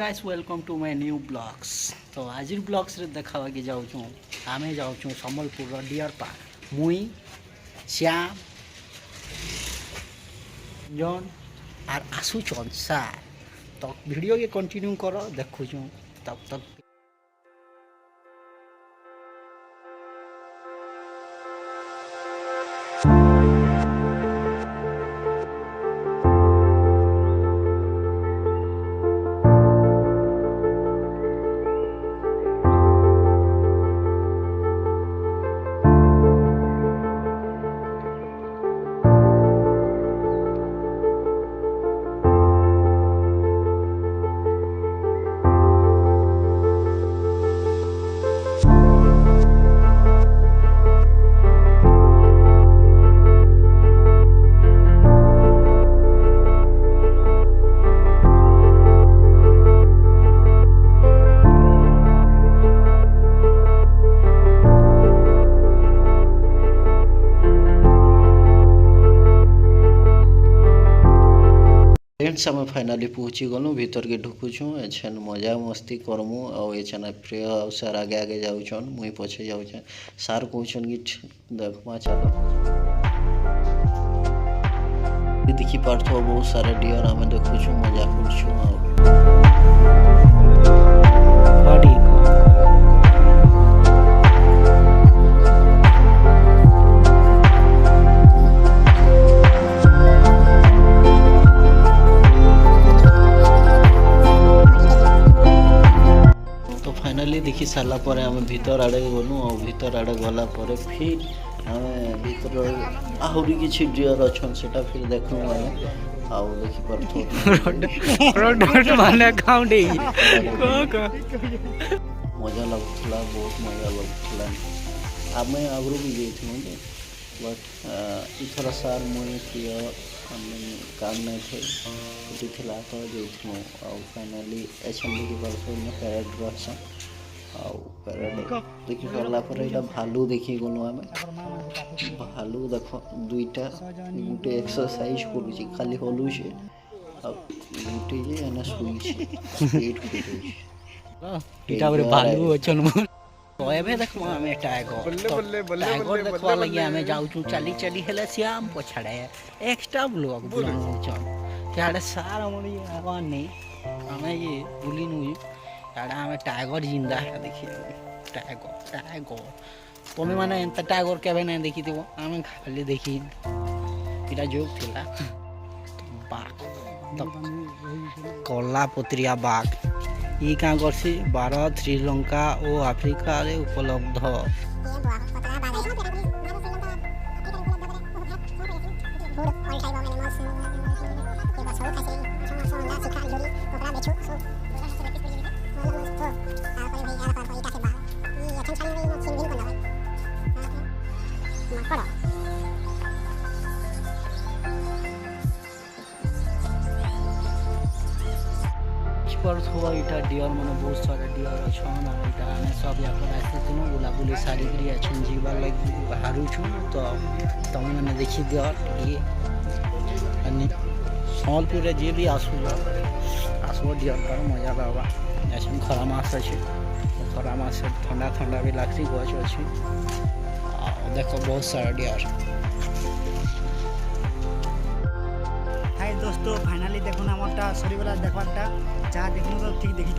Guys welcome to my new blogs. तो आज blogs रे देखावा के जाऊँ आम जाऊँ सम्बलपुर डियर पार्क मुई श्याम जन आर आसुचन सार। तो वीडियो के कंटिन्यू कर देखुँ तब तक फ्रेंड्स आम फाइनाली पहुँची गलु भीतर के ढुकुछु एछन मजा मस्ती करमु और एछन प्रिय सर आगे आगे जाउछन मुई पछे जाउछन सर कहछन कि देखमा चलो देखि पारथो बहुत सारा डियर आम देखुछु मजा करछु बॉडी फाइनाली देखि सारा पर आम भीतर आड़े गलु और भीतर आड़े गला पर फिर आम भीतर आहरी किसी डियर अच्छा से फिर देखलु आम आउ देखि मजा लगुला बहुत मजा लगुला आम आगु भी जाइए बट सार मुई प्रिय काम नहीं थे थी तो जाइए आउ फाइनाली एछन देखि पार्थ पैरेड रखसन आउ पैरेड देखि सारा यहाँ भालू देखी गलु आम भालू देख दुईटा गोटे एक्सरसाइज करुँच खाली हलुचे गोटे जे एना शुई तो एबे देखो हमें टाइगर टाइगर देखवा लगी हमें जाऊँ चली चली हेले श्याम पछाड़े एक्स्ट्रा ब्लॉग बनाऊँ याडे सार हमारी आवाज नहीं हमें ये बुली नुई याडे हमें टाइगर जिंदा है देखिए टाइगर टाइगर तुम्हें माने एंता टाइगर केबे नहीं देखी थी वो हमें खाली देखी इटा जोक थिला बाघ तो कला पत्रिया बाघ ये क्या करसी भारत श्रीलंका और आफ्रिका रे उपलब्ध पर थोड़ा इटा डियर मैंने बहुत सारे डियर अच्छन और इटा आने सब यहाँ पर आते थे बुला बुली सारी करी अच्छन जीवा लगी बाहर छु तो तुम मैंने देखी डियर ये सम्बलपुर जे भी आसो डियर पर मजा लगा अच्छन खरा मास अच्छे खरा मास ठंडा ठंडा भी लगती गच अच्छे देखो बहुत सारा डियर। हाय दोस्तों फाइनाली देखो ना हमरटा सरी वाला देखवाटा जहाँ देखनु तो ठीक देखी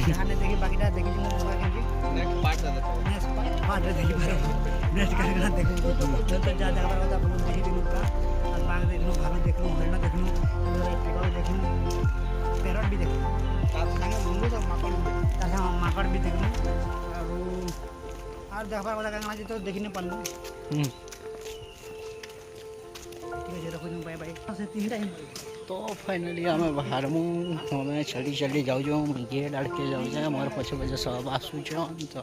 जहाँ नहीं देखी बाकीटा देखी जो मोबाइल के नेक्स्ट पार्ट देखी नेक्स्ट करके देखो तो जा देखा बार बहुत देखी दिनु का और बाग देखनु भालू देखनु हरिण देखनु टिकल देखनु पैरट भी देखनु साथ संगे बंदू तो माकड़ भी देखनु और देखा वाला गाना जी तो देखी नहीं पालनु बाय बाय। तो फाइनली हमें बाहर हमें चली चली जाऊँ गेट आड़के जाऊँ हमारे पछे पछे सब आसुचन तो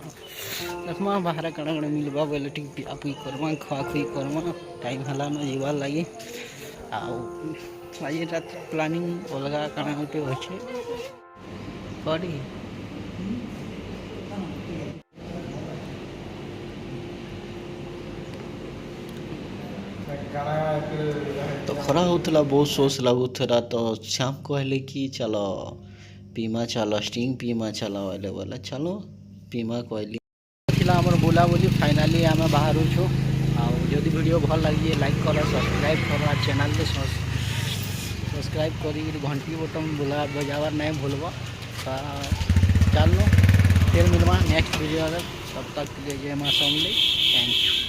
देखमा बाहर कण कण मिलवा बोले ठीक पिया पी करमा खुआ खुई करमा टाइम है ना जीवार लगे आज रात प्लानिंग अलग कण गोटे अच्छे करी तो खरा होता बहुत सोच लगुला तो श्याम कहले कि चलो पीमा चलो स्टिंग पीमा चलावाले वाला चलो पीमा कहली आमर बुलाबुली फाइनाली आम बाहर छू आदि वीडियो भल लगे लाइक कर सब्सक्राइब कर चैनल के सब्सक्राइब कर घंटी बटन बुला बजावर नहीं भूलब चलो फिर मिलवा नेक्स्ट वीडियो तब तक जय माँ समली थैंक यू।